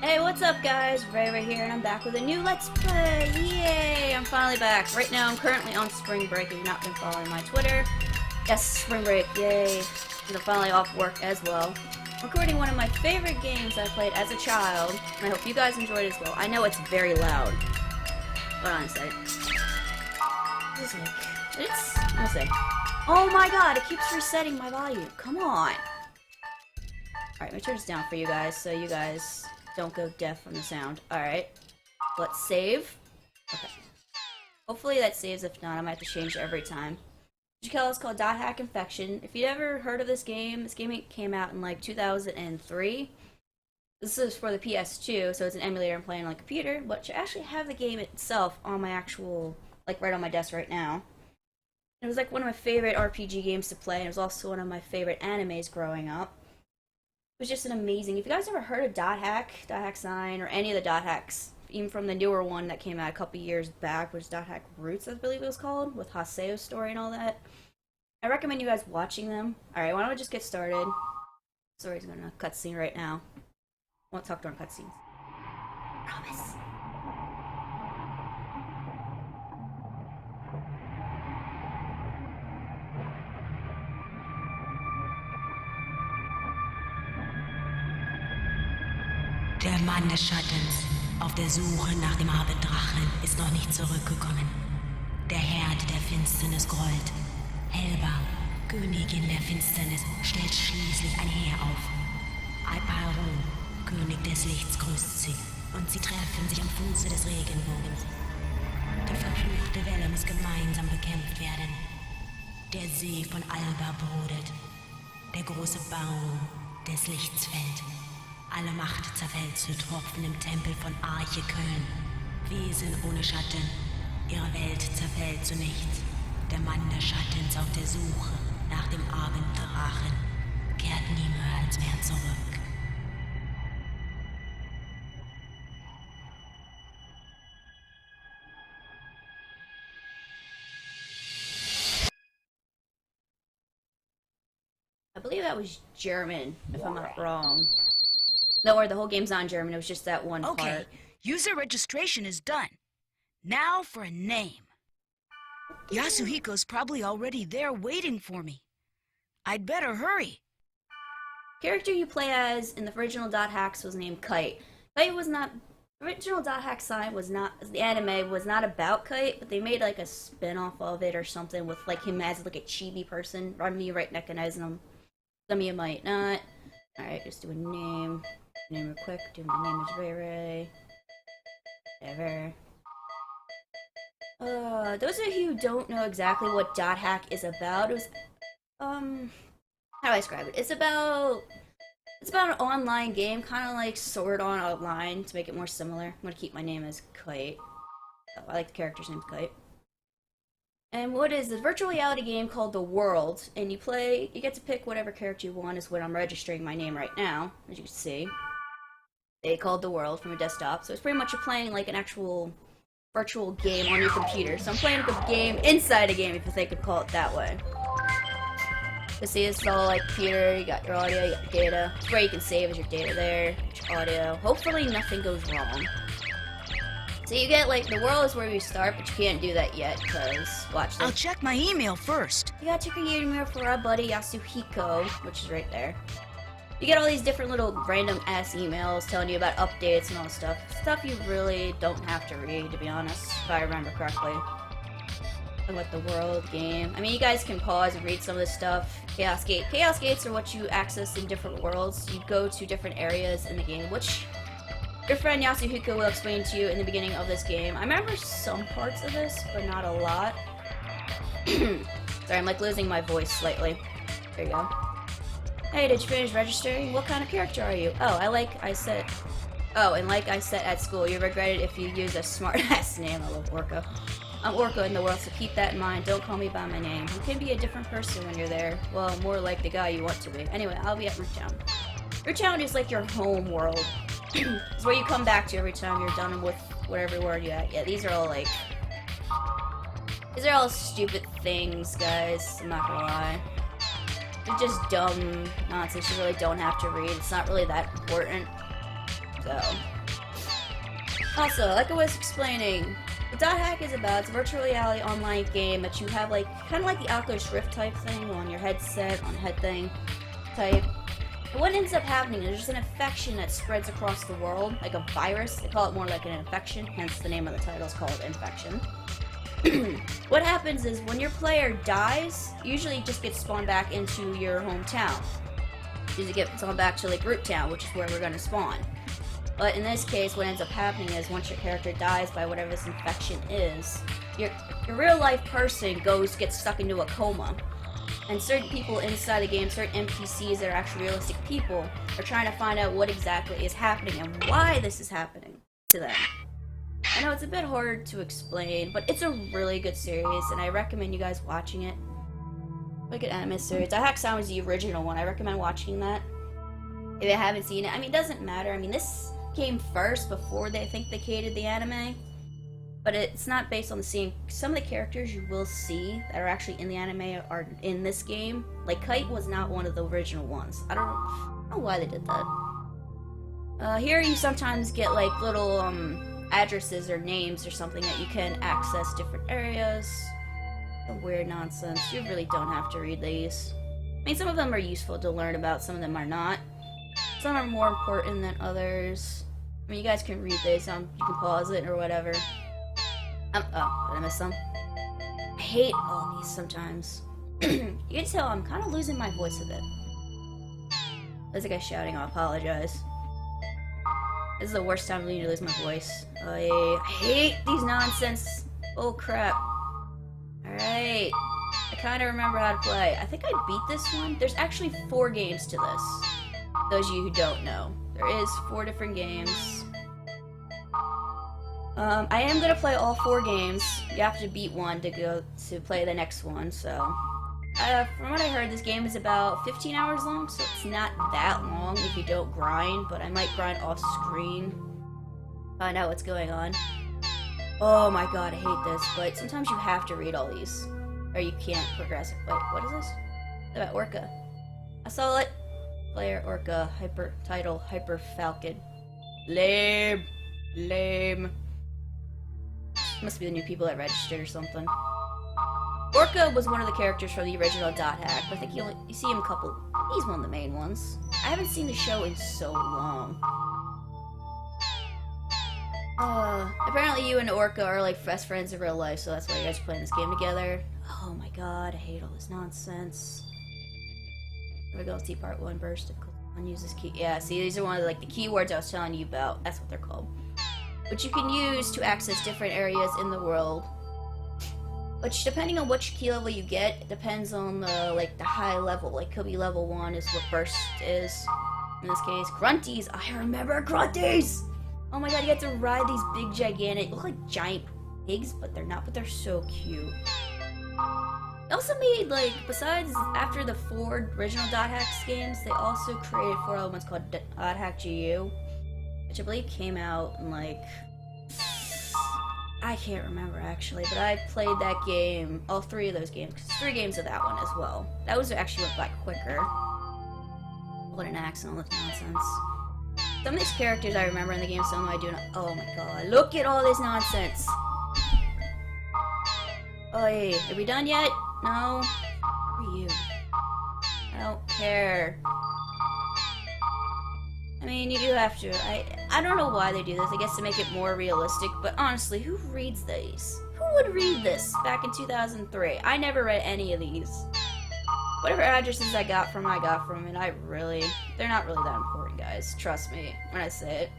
Hey, what's up guys? RayRay here, and I'm back with a new Let's Play! Yay! I'm finally back. Right now I'm currently on spring break if you've not been following my Twitter. Yes, spring break, yay! And I'm finally off work as well. Recording one of my favorite games I played as a child, and I hope you guys enjoyed it as well. I know it's very loud. Hold on a second. I'm gonna say. Oh my god, it keeps resetting my volume. Come on! Alright, let me turn this down for you guys so you guys don't go deaf from the sound. Alright. Let's save. Okay. Hopefully that saves. If not, I might have to change it every time. It's called Dot Hack Infection. If you ever heard of this game came out in like 2003. This is for the PS2, so it's an emulator I'm playing on a computer, but I actually have the game itself on my actual, like right on my desk right now. It was like one of my favorite RPG games to play, and it was also one of my favorite animes growing up. It was just an amazing. If you guys ever heard of Dot Hack Sign, or any of the Dot Hacks, even from the newer one that came out a couple years back, which is Dot Hack Roots, I believe it was called, with Haseo's story and all that, I recommend you guys watching them. Alright, why don't we just get started? Story's going to cutscene right now. I won't talk during cutscenes. Promise. Der Mann des Schattens, auf der Suche nach dem Abenddrachen, ist noch nicht zurückgekommen. Der Herd der Finsternis grollt. Helba, Königin der Finsternis, stellt schließlich ein Heer auf. Alparu, König des Lichts, grüßt sie, und sie treffen sich am Fuße des Regenbogens. Die verfluchte Welle muss gemeinsam bekämpft werden. Der See von Alba brodelt. Der große Baum des Lichts fällt. Alle Macht zerfällt zu Tropfen im Tempel von Arche Köln. Wesen ohne Schatten, ihre Welt zerfällt zu nichts. Der Mann des Schattens auf der Suche nach dem Abenddrachen kehrt niemals mehr zurück. I believe that was German, if I'm not wrong. No, or the whole game's not in German, it was just that one part. Okay, user registration is done. Now for a name. Yasuhiko's probably already there waiting for me. I'd better hurry. character you play as in the original Dot Hacks was named Kite. Kite was not... Original Dot Hack sign was not... The anime was not about Kite, but they made like a spin-off of it or something with like him as like a chibi person. Some of you might recognize him. Some of you might not. Alright, just do a name. Name real quick. Do my name is RayRay. Whatever. Those of you who don't know exactly what Dot Hack is about, it was, how do I describe it? It's about an online game, kind of like Sword Art Online, to make it more similar. I'm gonna keep my name as Kite. Oh, I like the character's name, Kite. And what is this virtual reality game called The World, and you get to pick whatever character you want, is what I'm registering my name right now, as you can see. They called The World from a desktop, so it's pretty much you're playing like an actual virtual game on your computer. So I'm playing a game inside a game, if they could call it that way. You see, it's all like computer, you got your audio, you got your data. It's where you can save as your data there, your audio. Hopefully nothing goes wrong. So you get like, the world is where we start, but you can't do that yet, because, watch this. I'll check my email first. You gotta check your email for our buddy Yasuhiko, which is right there. You get all these different little random ass emails telling you about updates and all this stuff. Stuff you really don't have to read, to be honest, if I remember correctly. What the world game. I mean, you guys can pause and read some of this stuff. Chaos Gate. Chaos Gates are what you access in different worlds. You go to different areas in the game, which your friend Yasuhiko will explain to you in the beginning of this game. I remember some parts of this, but not a lot. Sorry, I'm like losing my voice slightly. There you go. Hey, did you finish registering? What kind of character are you? Oh, and like I said at school, you regret it if you use a smart-ass name. I love Orca. I'm Orca in the world, so keep that in mind. Don't call me by my name. You can be a different person when you're there. Well, more like the guy you want to be. Anyway, I'll be at Root Town. Root Town is like your home world. It's where you come back to every time you're done with whatever world you're at. Yeah, these are all stupid things, guys. I'm not gonna lie. They're just dumb nonsense you really don't have to read. It's not really that important. So. Also, like I was explaining, what Dot Hack is about, it's a virtual reality online game that you have like, kind of like the Oculus Rift type thing on your headset, on head thing type. And what ends up happening is there's an infection that spreads across the world, like a virus. They call it more like an infection, hence the name of the title is called Infection. What happens is when your player dies, usually it just gets spawned back into your hometown. Usually gets spawned back to like Root Town, which is where we're gonna spawn. But in this case, what ends up happening is once your character dies by whatever this infection is, your real life person gets stuck into a coma. And certain people inside the game, certain NPCs that are actually realistic people, are trying to find out what exactly is happening and why this is happening to them. I know it's a bit hard to explain, but it's a really good series, and I recommend you guys watching it. Like an anime series. Dot Hack Sound was the original one. I recommend watching that. If you haven't seen it, I mean, it doesn't matter. I mean, this came first before they created the anime, but it's not based on the same. Some of the characters you will see that are actually in the anime are in this game. Like Kite was not one of the original ones. I don't know why they did that. Here you sometimes get like little addresses or names or something that you can access different areas. Some weird nonsense. You really don't have to read these. I mean, some of them are useful to learn about, some of them are not. Some are more important than others. I mean, you guys can read these, you can pause it or whatever. Oh, did I miss some? I hate all these sometimes. You can tell I'm kind of losing my voice a bit. There's a guy shouting, I'll apologize. This is the worst time for me to lose my voice. I hate these nonsense. Oh crap. Alright. I kind of remember how to play. I think I beat this one. There's actually 4 games to this. Those of you who don't know. There is 4 different games. I am gonna play all 4 games. You have to beat one to go to play the next one, so. From what I heard, this game is about 15 hours long, so it's not that long if you don't grind, but I might grind off screen. Find out what's going on. Oh my god, I hate this, but sometimes you have to read all these, or you can't progress. Wait, what is this? It's about Orca. I saw it. Player Orca, Hyper Falcon. Lame. Must be the new people that registered or something. Orca was one of the characters from the original Dot Hack, but I think you see him a couple He's one of the main ones. I haven't seen the show in so long. Apparently you and Orca are like best friends in real life, so that's why you guys are playing this game together. Oh my god, I hate all this nonsense. Here we go, see part 1 burst. Use this key. Yeah, see, these are one of the keywords I was telling you about. That's what they're called. Which you can use to access different areas in the world. Which, depending on which key level you get, it depends on the high level. Like, could be level 1 is what burst is. In this case, grunties. I remember grunties! Oh my god, you get to ride these big, gigantic, look like giant pigs, but they're not, but they're so cute. They also made, besides after the 4 original Dot Hacks games, they also created 4 other ones called Dot Hack GU, which I believe came out in, I can't remember actually, but I played that game, all 3 of those games, 'cause 3 games of that one as well. That was actually went by quicker. What an accent, all this nonsense. Some of these characters I remember in the game, some I do not. Oh my god, look at all this nonsense! Oh, hey, are we done yet? No? Who are you? I don't care. I mean, you do have to. I don't know why they do this. I guess to make it more realistic, but honestly, who reads these? Who would read this back in 2003? I never read any of these. Whatever addresses I got from, and they're not really that important, guys. Trust me when I say it.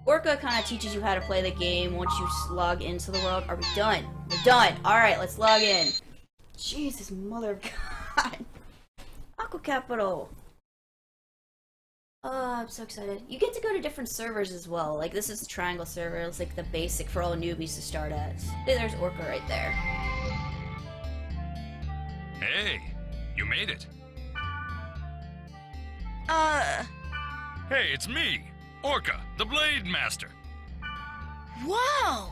Orca kind of teaches you how to play the game once you log into the world. Are we done? We're done. Alright, let's log in. Jesus, mother of God. Aqua Capital. Oh, I'm so excited. You get to go to different servers as well. Like, this is the Triangle server. It's like the basic for all newbies to start at. There's Orca right there. Hey, you made it. Hey, it's me, Orca, the Blade Master. Wow!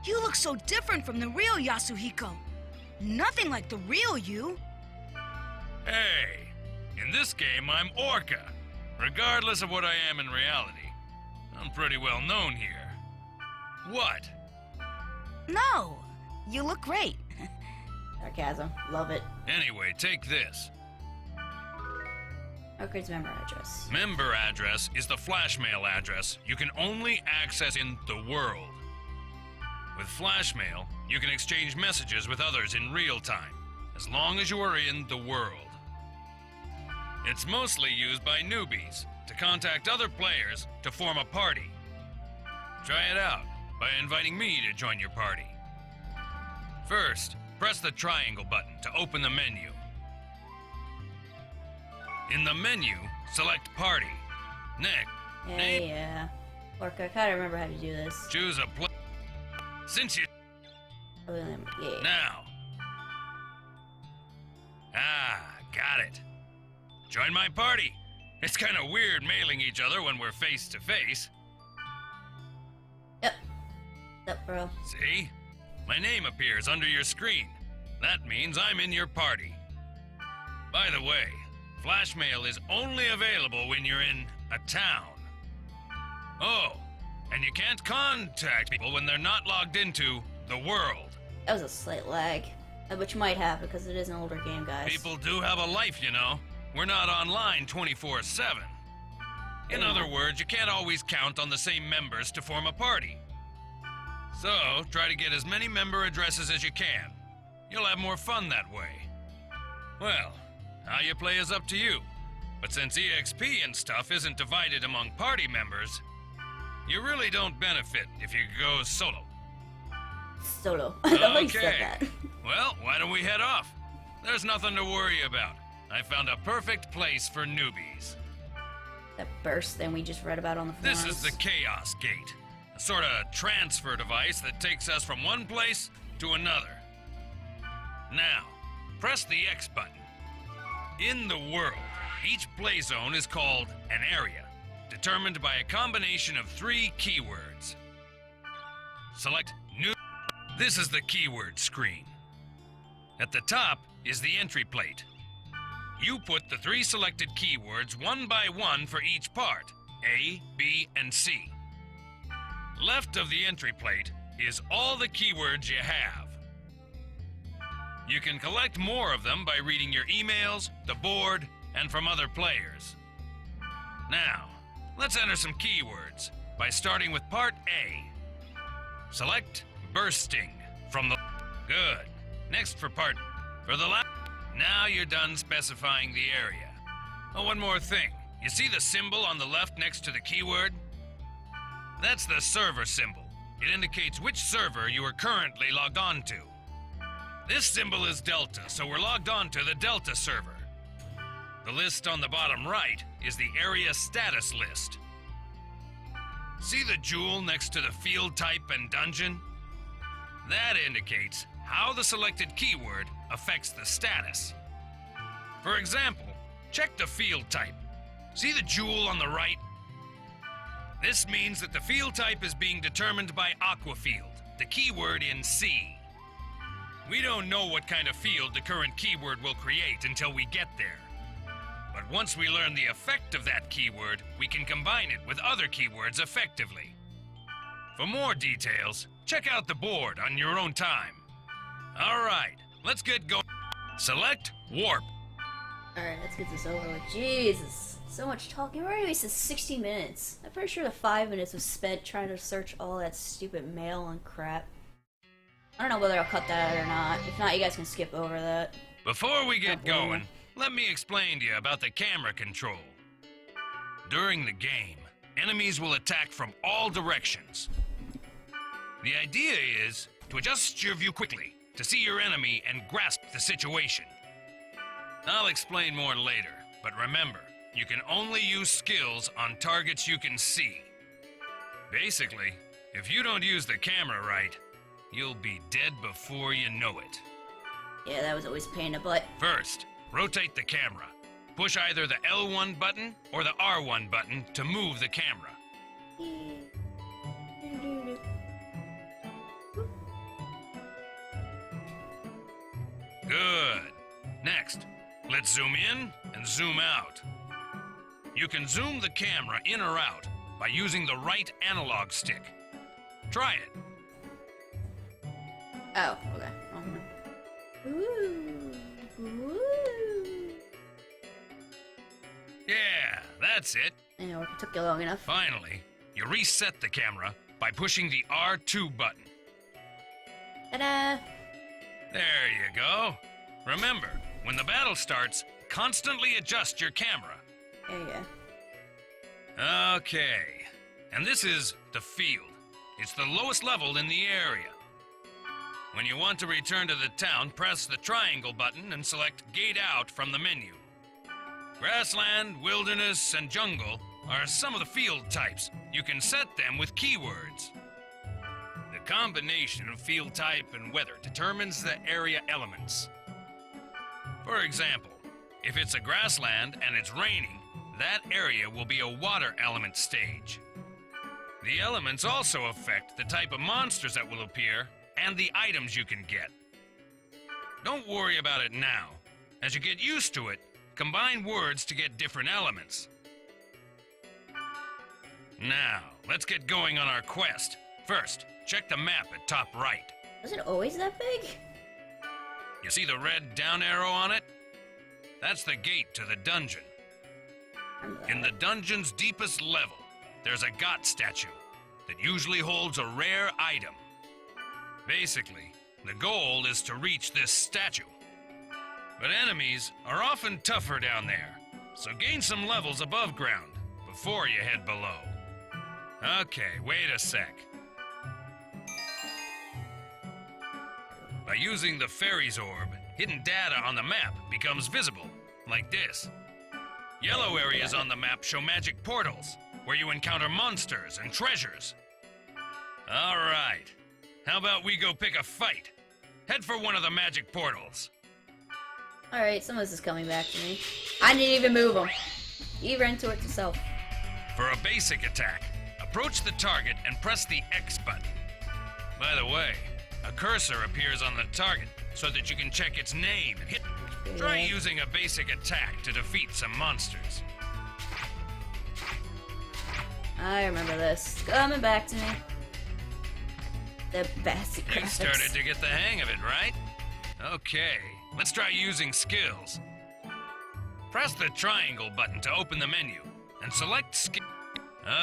You look so different from the real Yasuhiko. Nothing like the real you. Hey, in this game, I'm Orca. Regardless of what I am in reality, I'm pretty well known here. What? No, you look great. Sarcasm. Love it. Anyway, take this. Orca's member address. Member address is the flashmail address you can only access in the world. With flashmail, you can exchange messages with others in real time, as long as you are in the world. It's mostly used by newbies to contact other players to form a party. Try it out by inviting me to join your party. First, press the triangle button to open the menu. In the menu, select Party. Next, Yeah. Orca, I kinda remember how to do this. choose a play. Since you... Yeah. Now. Got it. Join my party. It's kind of weird mailing each other when we're face to face. Yep. What's up, bro? See? My name appears under your screen. That means I'm in your party. By the way, flashmail is only available when you're in a town. Oh, and you can't contact people when they're not logged into the world. That was a slight lag, which might happen because it is an older game, guys. People do have a life, you know. We're not online 24/7. In other words, you can't always count on the same members to form a party. So, try to get as many member addresses as you can. You'll have more fun that way. Well, how you play is up to you. But since EXP and stuff isn't divided among party members, you really don't benefit if you go solo. Solo. I love how you said Okay. that. Well, why don't we head off? There's nothing to worry about. I found a perfect place for newbies. That burst thing we just read about on the forums. This is the Chaos Gate, a sort of transfer device that takes us from one place to another. Now, press the X button. In the world, each play zone is called an area, determined by a combination of 3 keywords. Select New. This is the keyword screen. At the top is the entry plate. You put the 3 selected keywords one by one for each part, A, B, and C. Left of the entry plate is all the keywords you have. You can collect more of them by reading your emails, the board, and from other players. Now, let's enter some keywords by starting with part A. Select bursting from the... Good. Next for part... For the last... Now you're done specifying the area. Oh, one more thing. You see the symbol on the left next to the keyword? That's the server symbol. It indicates which server you are currently logged on to. This symbol is Delta, so we're logged on to the Delta server. The list on the bottom right is the area status list. See the jewel next to the field type and dungeon? That indicates how the selected keyword affects the status. For example, check the field type. See the jewel on the right? This means that the field type is being determined by Aquafield, the keyword in C. We don't know what kind of field the current keyword will create until we get there. But once we learn the effect of that keyword, we can combine it with other keywords effectively. For more details, check out the board on your own time. All right, let's get going. Select Warp. Alright, let's get this over with. Jesus, so much talking. We already wasted 60 minutes. I'm pretty sure the 5 minutes was spent trying to search all that stupid mail and crap. I don't know whether I'll cut that out or not. If not, you guys can skip over that. Before we get going, let me explain to you about the camera control. During the game, enemies will attack from all directions. The idea is to adjust your view quickly to see your enemy and grasp the situation. I'll explain more later, but remember, you can only use skills on targets you can see. Basically, if you don't use the camera right, you'll be dead before you know it. Yeah, that was always a pain in the butt. First, rotate the camera. Push either the L1 button or the R1 button to move the camera. Good. Next, let's zoom in and zoom out. You can zoom the camera in or out by using the right analog stick. Try it. Oh, okay. Ooh. Ooh. Yeah, that's it. Anyway, it took you long enough. Finally, you reset the camera by pushing the R2 button. Ta-da! There you go. Remember, when the battle starts, constantly adjust your camera. There you go. Okay, and this is the field. It's the lowest level in the area. When you want to return to the town, press the triangle button and select Gate Out from the menu. Grassland, wilderness, and jungle are some of the field types. You can set them with keywords. The combination of field type and weather determines the area elements. For example, if it's a grassland and it's raining, that area will be a water element stage. The elements also affect the type of monsters that will appear and the items you can get. Don't worry about it now. As you get used to it, combine words to get different elements. Now, let's get going on our quest. First, check the map at top right. Was it always that big? You see the red down arrow on it? That's the gate to the dungeon. In the dungeon's deepest level, there's a god statue that usually holds a rare item. Basically, the goal is to reach this statue. But enemies are often tougher down there, so gain some levels above ground before you head below. Okay, wait a sec. By using the fairy's orb, hidden data on the map becomes visible, like this. Yellow areas on the map show magic portals, where you encounter monsters and treasures. All right, how about we go pick a fight? Head for one of the magic portals. Alright, some of this is coming back to me. I didn't even move him. He ran to it himself. For a basic attack, approach the target and press the X button. By the way, a cursor appears on the target so that you can check its name and hit. Try using a basic attack to defeat some monsters. I remember this. It's coming back to me. The basic You graphics. started to get the hang of it, right? Okay, let's try using skills. Press the triangle button to open the menu and select skill.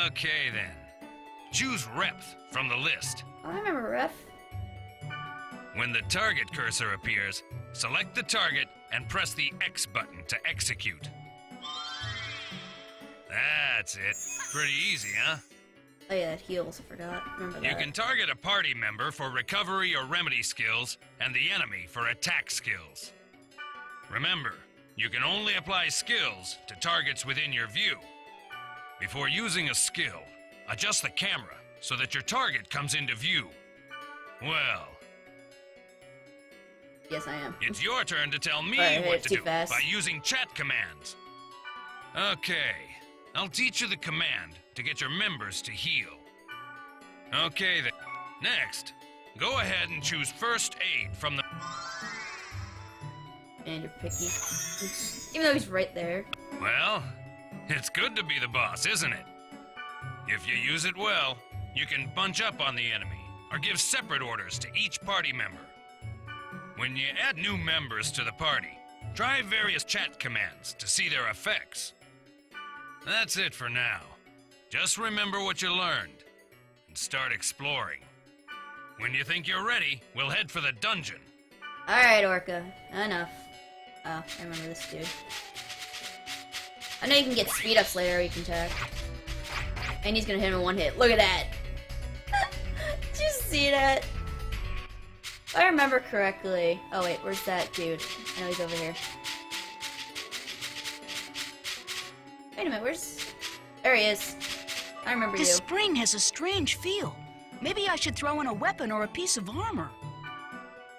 Okay then. Choose Rep from the list. Oh, I remember Ref. When the target cursor appears, select the target and press the X button to execute. That's it. Pretty easy, huh? Oh yeah, it heals, I forgot. Remember that. You can target a party member for recovery or remedy skills and the enemy for attack skills. Remember, you can only apply skills to targets within your view. Before using a skill, adjust the camera so that your target comes into view. Well, Yes, I am. it's your turn to tell me Sorry, what it's to too do fast. by using chat commands. Okay, I'll teach you the command to get your members to heal. Okay then. Next, go ahead and choose First Aid from the... And you're picky. Even though he's right there. Well, it's good to be the boss, isn't it? If you use it well, you can bunch up on the enemy or give separate orders to each party member. When you add new members to the party, try various chat commands to see their effects. That's it for now. Just remember what you learned and start exploring. When you think you're ready, we'll head for the dungeon. Alright, Orca. Enough. Oh, I remember this dude. I know you can get speed ups later, you can attack. And he's gonna hit him in one hit. Look at that! Did you see that? If I remember correctly. Oh wait, where's that dude? I know he's over here. Wait a minute, where's... There he is. I remember This you. spring has a strange feel. Maybe I should throw in a weapon or a piece of armor.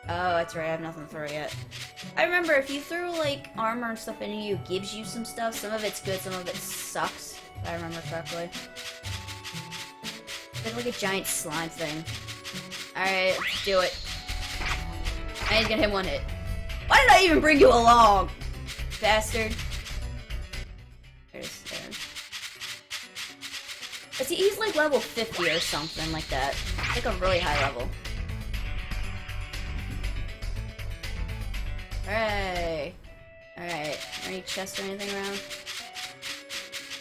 Oh, that's right, I have nothing to throw yet. I remember if you threw, like, armor and stuff into you, it gives you some stuff. Some of it's good, some of it sucks, if I remember correctly. It's like a giant slime thing. Alright, let's do it. And he's gonna hit one hit. Why did I even bring you along? Bastard. There's there. But see, he's like level 50 or something like that. Like a really high level. Hooray! Alright, any chests or anything around?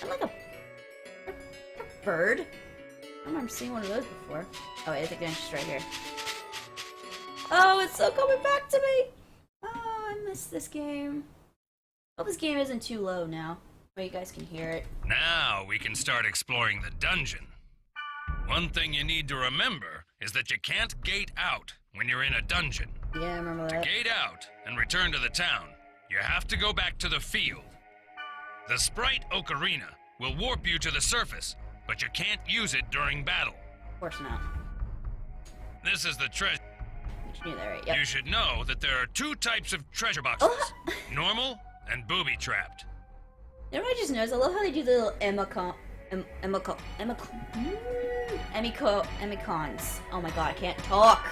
I like a bird? I don't remember seeing one of those before. Oh wait, I think it's just right here. Oh, it's so coming back to me! Oh, I missed this game. Hope this game isn't too low now, but you guys can hear it. Now we can start exploring the dungeon. One thing you need to remember is that you can't gate out when you're in a dungeon. Yeah, I remember To that. gate out and return to the town, you have to go back to the field. The sprite ocarina will warp you to the surface, but you can't use it during battle. Of course not. This is the treasure. You knew that, right? Yep. You should know that there are two types of treasure boxes, Oh. normal and booby-trapped. You know what I just noticed? I love how they do the little Emicons. Oh my god, I can't talk.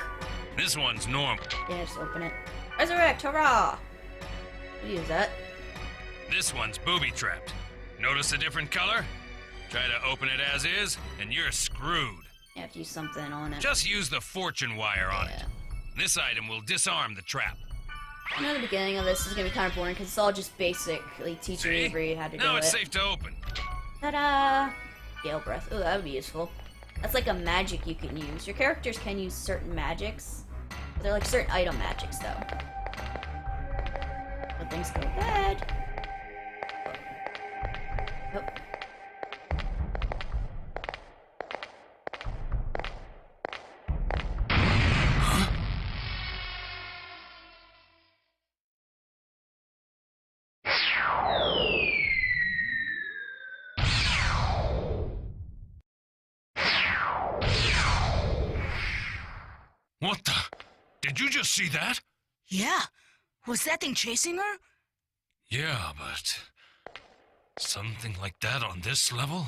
This one's normal. Yeah, just open it. Resurrect, hurrah! What use that? This one's booby-trapped. Notice a different color? Try to open it as is, and you're screwed. You have to use something on it. Just use the fortune wire on it. Yeah. This item will disarm the trap. I know the beginning of this is gonna be kind of boring because it's all just basically teaching See? Avery how to do Now it. it's safe to open. Ta-da! Gale breath. Oh, that would be useful. That's like a magic you can use. Your characters can use certain magics. They're like certain item magics, though. When things go bad. Oh. What the? Did you just see that? Yeah. Was that thing chasing her? Yeah, but... something like that on this level?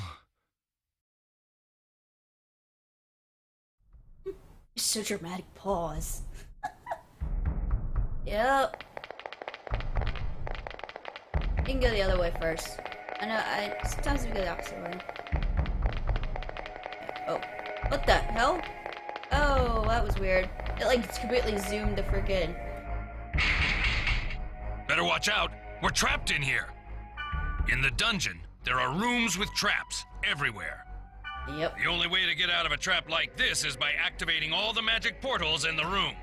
So dramatic pause. Yep. You can go the other way first. I know, sometimes we go the opposite way. Oh. What the hell? Oh, that was weird. It like completely zoomed the frickin'. Better watch out. We're trapped in here. In the dungeon, there are rooms with traps everywhere. Yep. The only way to get out of a trap like this is by activating all the magic portals in the room.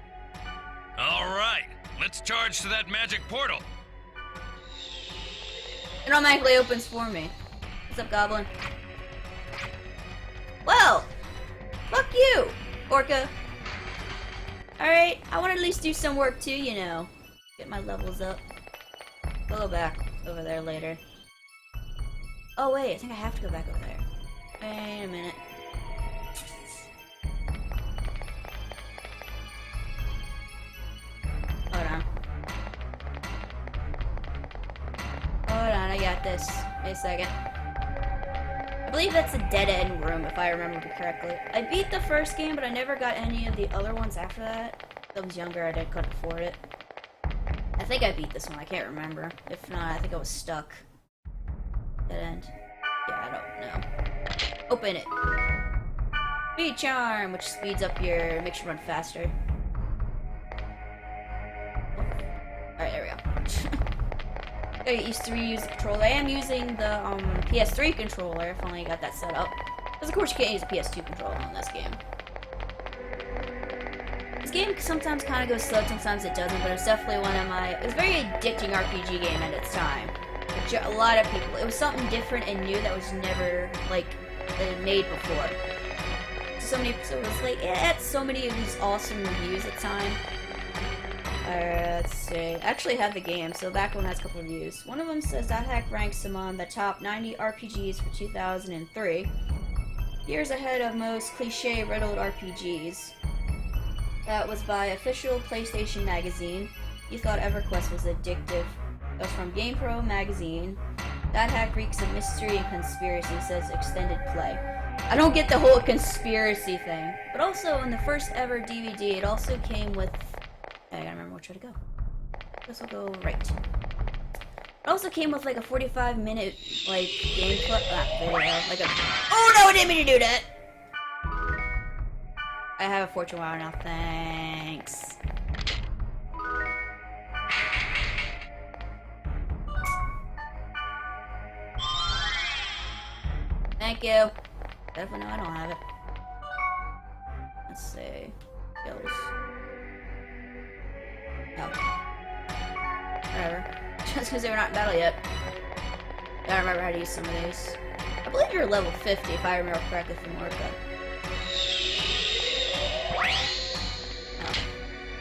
All right, let's charge to that magic portal. It automatically opens for me. What's up, Goblin? Well, fuck you, Orca. Alright, I want to at least do some work too, you know. Get my levels up. I'll go back over there later. Oh wait, I think I have to go back over there. Wait a minute. Hold on. Hold on, I got this. Wait a second. I believe that's a dead-end room, if I remember correctly. I beat the first game, but I never got any of the other ones after that. When I was younger, I couldn't afford it. I think I beat this one, I can't remember. If not, I think I was stuck. Dead end. Yeah, I don't know. Open it. Speed charm, which speeds up your, makes you run faster. Alright, there we go. I used to reuse the controller. I am using the PS3 controller, if only I got that set up. Because of course you can't use a PS2 controller on this game. This game sometimes kind of goes slow, sometimes it doesn't, but it's definitely one of my... It was a very addicting RPG game at its time. Which a lot of people... It was something different and new that was never, like, made before. So it was like, it had so many of these awesome reviews at the time. Let's see. I actually have the game, so that one has a couple reviews. One of them says that hack ranks among the top 90 RPGs for 2003. Years ahead of most cliche-riddled RPGs. That was by official PlayStation magazine. You thought EverQuest was addictive. It was from GamePro magazine. That hack reeks of mystery and conspiracy, says extended play. I don't get the whole conspiracy thing. But also, in the first ever DVD, it also came with... I gotta remember which way to go. Guess I'll go right. It also came with like a 45-minute like gameplay video, like a. Oh no! I didn't mean to do that. I have a fortune wow now. Thanks. Thank you. Definitely no, I don't have it. Let's see. Skills. Oh. Whatever. Just because they were not in battle yet. I don't remember how to use some of these. I believe you're level 50 if I remember correctly from Orca. Oh.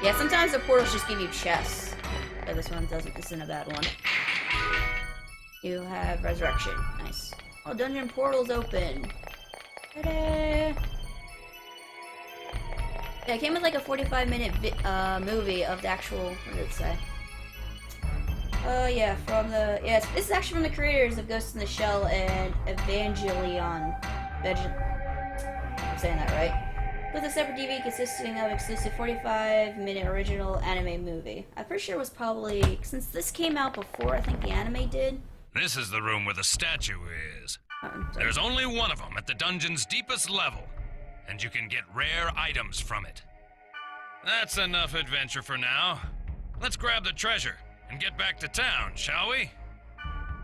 Yeah, sometimes the portals just give you chests. But this one doesn't. This isn't a bad one. You have resurrection. Nice. Oh, dungeon portals open. Ta-da! Yeah, it came with like a 45-minute movie of the actual, what did it say? Oh yeah, from the, yes, this is actually from the creators of Ghost in the Shell and Evangelion. I'm saying that right. With a separate DVD consisting of exclusive 45-minute original anime movie. I'm pretty sure it was probably, since this came out before I think the anime did. This is the room where the statue is. There's only one of them at the dungeon's deepest level. And you can get rare items from it. That's enough adventure for now. Let's grab the treasure and get back to town, shall we?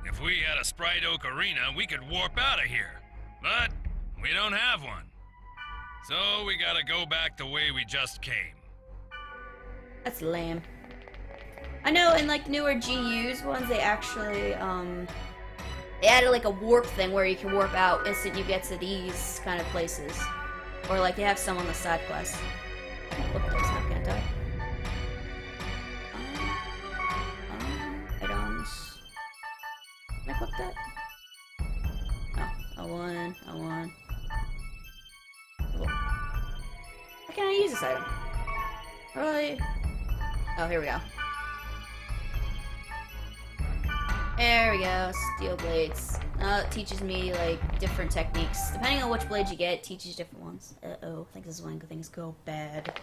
If we had a Sprite Oak arena, we could warp out of here. But we don't have one. So we gotta go back the way we just came. That's lame. I know in like newer GUs ones, they actually, they added like a warp thing where you can warp out instant you get to these kind of places. Or like they have some on the side quest. Look, there's not gonna die. Items. Can I equip that? Oh, I won. Cool. Why can't I use this item? Really? Oh, here we go. There we go, steel blades. It teaches me, like, different techniques. Depending on which blade you get, it teaches different ones. Uh-oh, I think this is when things go bad.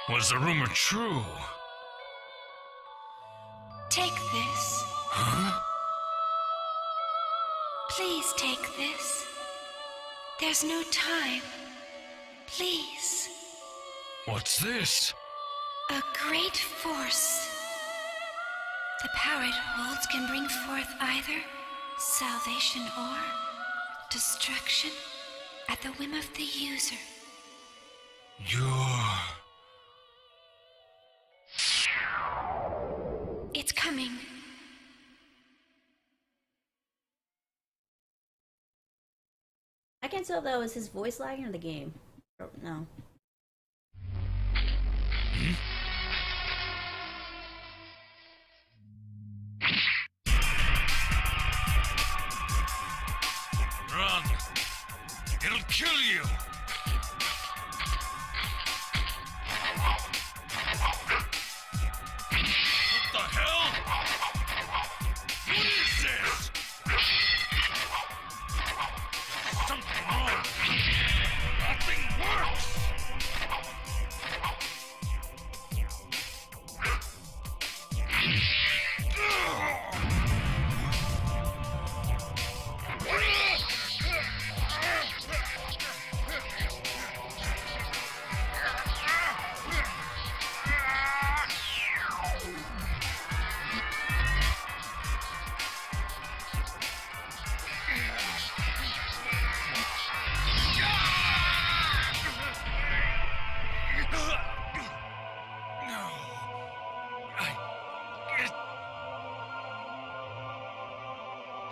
Was the rumor true? Take this. Huh? Please take this. There's no time. Please. What's this? A great force. The power it holds can bring forth either salvation or destruction at the whim of the user. You're... It's coming. I can't tell if that was his voice lagging or the game. Oh, no. Run! It'll kill you! What the hell? What is this? Something wrong. Nothing works.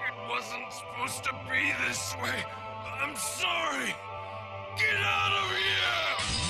It wasn't supposed to be this way. I'm sorry. Get out of here!